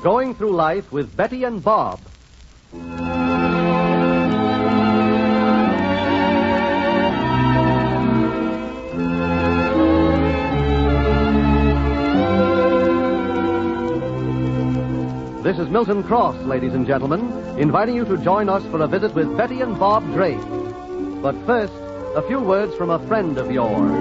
Going Through Life with Betty and Bob. This is Milton Cross, ladies and gentlemen, inviting you to join us for a visit with Betty and Bob Drake. But first, a few words from a friend of yours.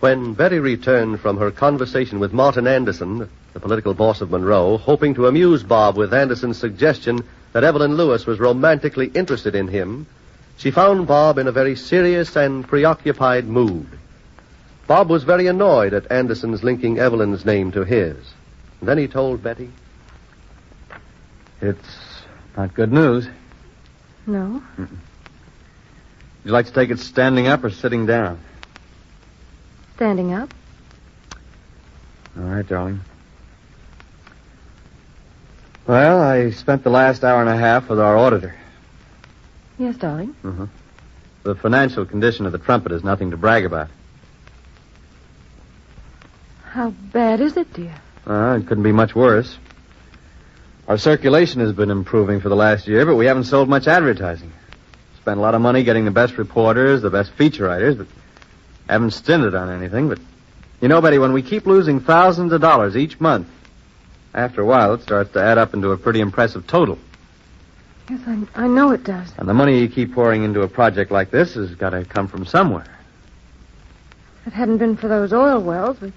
When Betty returned from her conversation with Martin Anderson, the political boss of Monroe, hoping to amuse Bob with Anderson's suggestion that Evelyn Lewis was romantically interested in him, she found Bob in a very serious and preoccupied mood. Bob was very annoyed at Anderson's linking Evelyn's name to his. And then he told Betty, "It's not good news." No? Mm-mm. Would you like to take it standing up or sitting down? Standing up? All right, darling. Well, I spent the last hour and a half with our auditor. Yes, darling. Mm-hmm. The financial condition of the Trumpet is nothing to brag about. How bad is it, dear? It couldn't be much worse. Our circulation has been improving for the last year, but we haven't sold much advertising. Spent a lot of money getting the best reporters, the best feature writers, but haven't stinted on anything. But, you know, Betty, when we keep losing thousands of dollars each month, after a while it starts to add up into a pretty impressive total. Yes, I know it does. And the money you keep pouring into a project like this has got to come from somewhere. If it hadn't been for those oil wells, we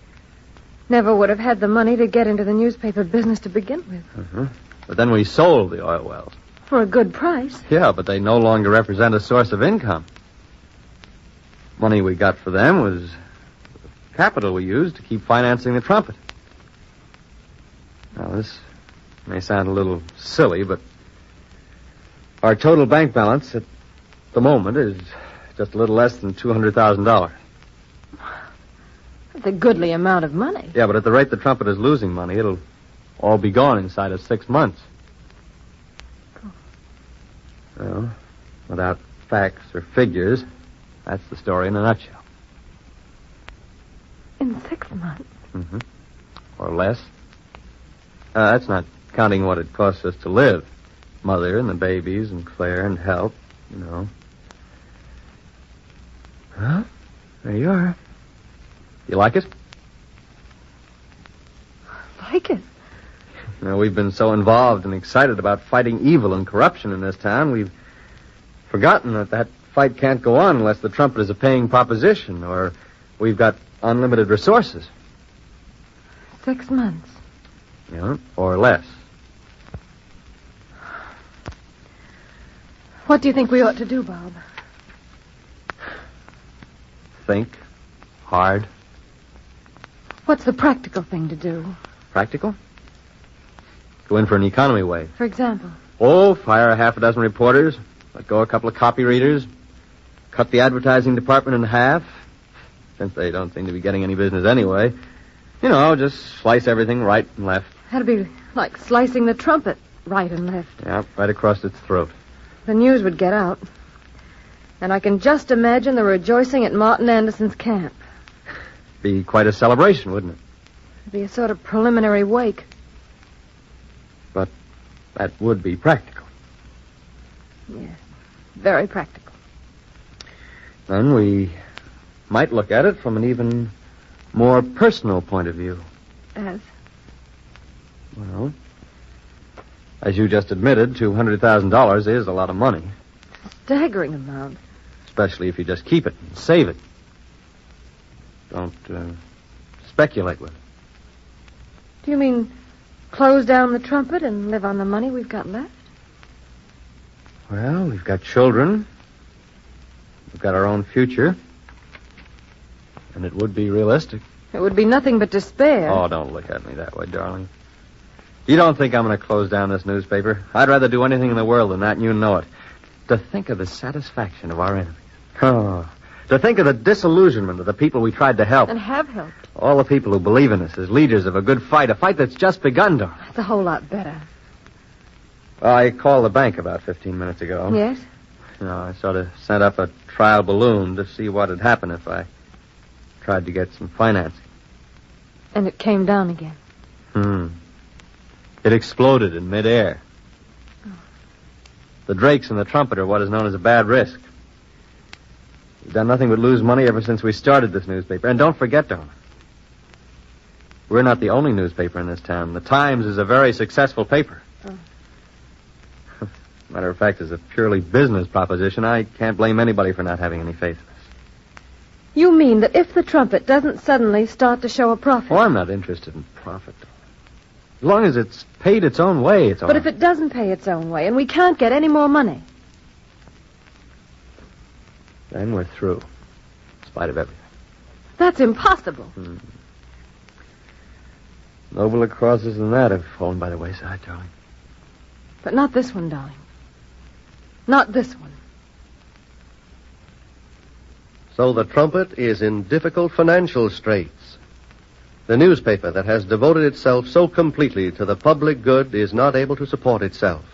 never would have had the money to get into the newspaper business to begin with. Mm-hmm. But then we sold the oil wells. For a good price. Yeah, but they no longer represent a source of income. Money we got for them was capital we used to keep financing the Trumpet. Now, this may sound a little silly, but our total bank balance at the moment is just a little less than $200,000. That's a goodly amount of money. Yeah, but at the rate the Trumpet is losing money, it'll all be gone inside of 6 months. Oh. Well, without facts or figures, that's the story in a nutshell. In 6 months? Mm-hmm. Or less. That's not counting what it costs us to live. Mother and the babies and Claire and help, you know. Well, there you are. You like it? Like it? You know, we've been so involved and excited about fighting evil and corruption in this town, we've forgotten that fight can't go on unless the Trumpet is a paying proposition or we've got unlimited resources. 6 months. Yeah, or less. What do you think we ought to do, Bob? Think. Hard. What's the practical thing to do? Practical? Go in for an economy wave. For example? Oh, fire a half a dozen reporters, let go a couple of copy readers, cut the advertising department in half, since they don't seem to be getting any business anyway. You know, just slice everything right and left. That'd be like slicing the trumpet right and left. Yeah, right across its throat. The news would get out. And I can just imagine the rejoicing at Martin Anderson's camp. Be quite a celebration, wouldn't it? It'd be a sort of preliminary wake. But that would be practical. Yes, very practical. Then we might look at it from an even more personal point of view. As? Well, as you just admitted, $200,000 is a lot of money. Staggering amount. Especially if you just keep it and save it. Don't speculate with it. Do you mean close down the trumpet and live on the money we've got left? Well, we've got children. We've got our own future. And it would be realistic. It would be nothing but despair. Oh, don't look at me that way, darling. You don't think I'm going to close down this newspaper? I'd rather do anything in the world than that, and you know it. To think of the satisfaction of our enemies. Oh, to think of the disillusionment of the people we tried to help. And have helped. All the people who believe in us as leaders of a good fight, a fight that's just begun, darling. That's a whole lot better. Well, I called the bank about 15 minutes ago. Yes? You know, I sort of sent up a trial balloon to see what would happen if I tried to get some financing. And it came down again. It exploded in midair. Oh. The Drakes and the Trumpet are what is known as a bad risk. We've done nothing but lose money ever since we started this newspaper. And don't forget, darling, we're not the only newspaper in this town. The Times is a very successful paper. Oh. Matter of fact, as a purely business proposition, I can't blame anybody for not having any faith in us. You mean that if the Trumpet doesn't suddenly start to show a profit... Oh, I'm not interested in profit, darling. As long as it's paid its own way, it's all But right. if it doesn't pay its own way and we can't get any more money... Then we're through, in spite of everything. That's impossible. Nobler causes than that have fallen by the wayside, darling. But not this one, darling. Not this one. So the Trumpet is in difficult financial straits. The newspaper that has devoted itself so completely to the public good is not able to support itself.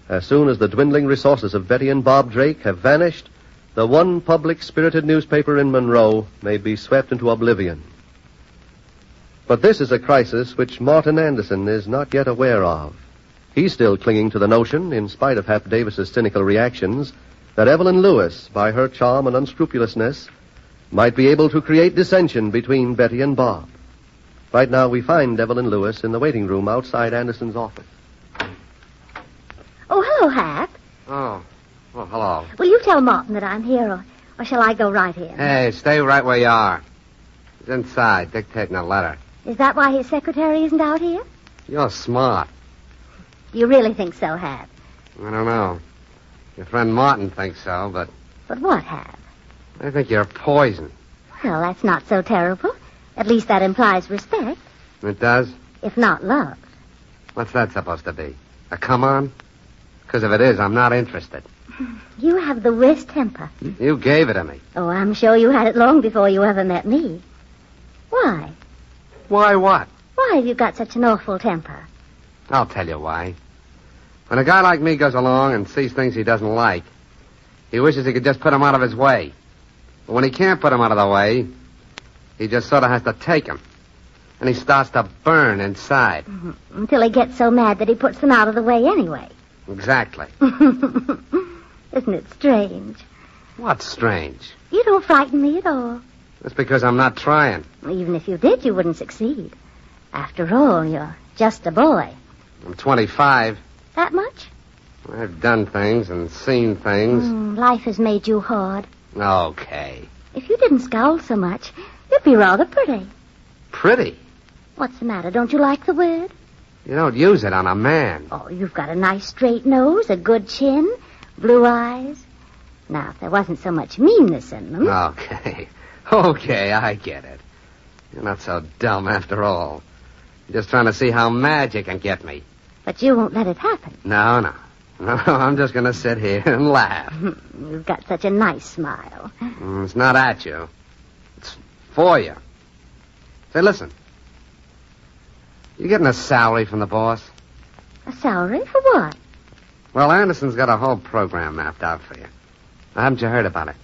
As soon as the dwindling resources of Betty and Bob Drake have vanished, the one public-spirited newspaper in Monroe may be swept into oblivion. But this is a crisis which Martin Anderson is not yet aware of. He's still clinging to the notion, in spite of Hap Davis's cynical reactions, that Evelyn Lewis, by her charm and unscrupulousness, might be able to create dissension between Betty and Bob. Right now, we find Evelyn Lewis in the waiting room outside Anderson's office. Oh, hello, Hap. Oh, well, hello. Will you tell Martin that I'm here, or shall I go right in? Hey, stay right where you are. He's inside, dictating a letter. Is that why his secretary isn't out here? You're smart. Do you really think so, Hap? I don't know. Your friend Martin thinks so, but But what, Hap? I think you're poison. Well, that's not so terrible. At least that implies respect, It does? if not love. What's that supposed to be? A come-on? Because if it is, I'm not interested. You have the worst temper. You gave it to me. Oh, I'm sure you had it long before you ever met me. Why? Why what? Why have you got such an awful temper? I'll tell you why. When a guy like me goes along and sees things he doesn't like, he wishes he could just put them out of his way. But when he can't put them out of the way, he just sort of has to take them. And he starts to burn inside. Mm-hmm. Until he gets so mad that he puts them out of the way anyway. Exactly. Isn't it strange? What's strange? You don't frighten me at all. That's because I'm not trying. Even if you did, you wouldn't succeed. After all, you're just a boy. I'm 25. That much? I've done things and seen things. Life has made you hard. Okay. If you didn't scowl so much, you'd be rather pretty. Pretty? What's the matter? Don't you like the word? You don't use it on a man. Oh, you've got a nice straight nose, a good chin, blue eyes. Now, if there wasn't so much meanness in them... Okay. Okay, I get it. You're not so dumb after all. You're just trying to see how mad you can get me. But you won't let it happen. No. No, I'm just going to sit here and laugh. You've got such a nice smile. It's not at you. It's for you. Say, listen. You getting a salary from the boss? A salary? For what? Well, Anderson's got a whole program mapped out for you. Now, haven't you heard about it?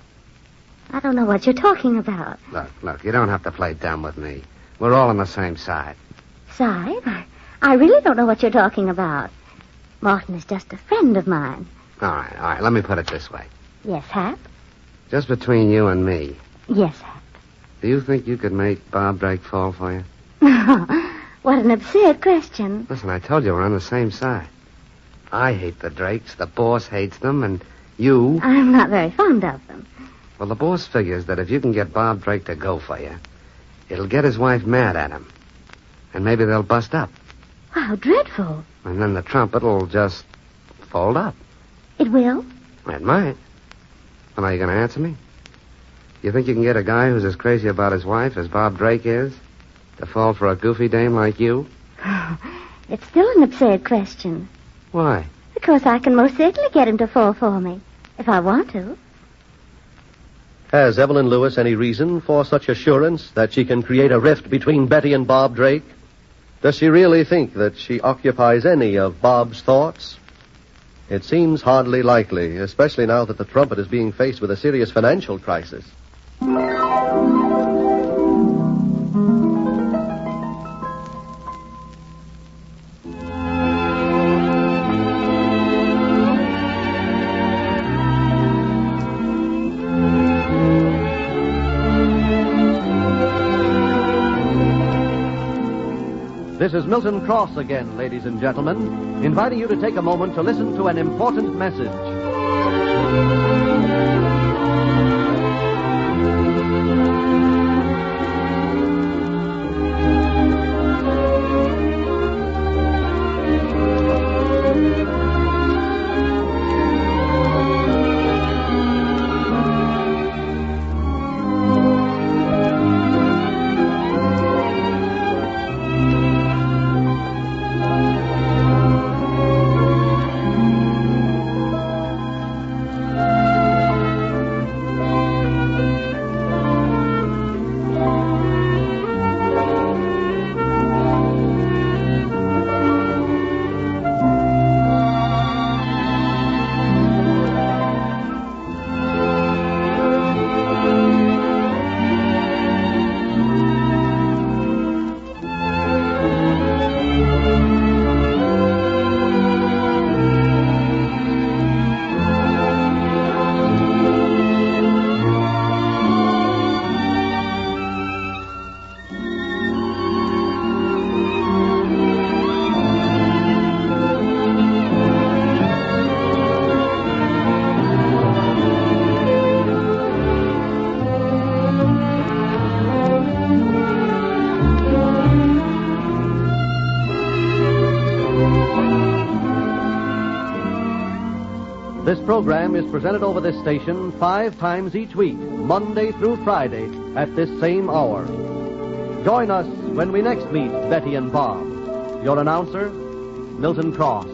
I don't know what you're talking about. Look, you don't have to play dumb with me. We're all on the same side. Side? I really don't know what you're talking about. Martin is just a friend of mine. All right. Let me put it this way. Yes, Hap? Just between you and me, Yes, Hap. do you think you could make Bob Drake fall for you? What an absurd question. Listen, I told you we're on the same side. I hate the Drakes, the boss hates them, and you... I'm not very fond of them. Well, the boss figures that if you can get Bob Drake to go for you, it'll get his wife mad at him. And maybe they'll bust up. How dreadful. And then the trumpet will just fold up. It will? It might. Well, are you going to answer me? You think you can get a guy who's as crazy about his wife as Bob Drake is to fall for a goofy dame like you? It's still an absurd question. Why? Because I can most certainly get him to fall for me, if I want to. Has Evelyn Lewis any reason for such assurance that she can create a rift between Betty and Bob Drake? Does she really think that she occupies any of Bob's thoughts? It seems hardly likely, especially now that the trumpet is being faced with a serious financial crisis. This is Milton Cross again, ladies and gentlemen, inviting you to take a moment to listen to an important message. This program is presented over this station 5 times each week, Monday through Friday, at this same hour. Join us when we next meet Betty and Bob. Your announcer, Milton Cross.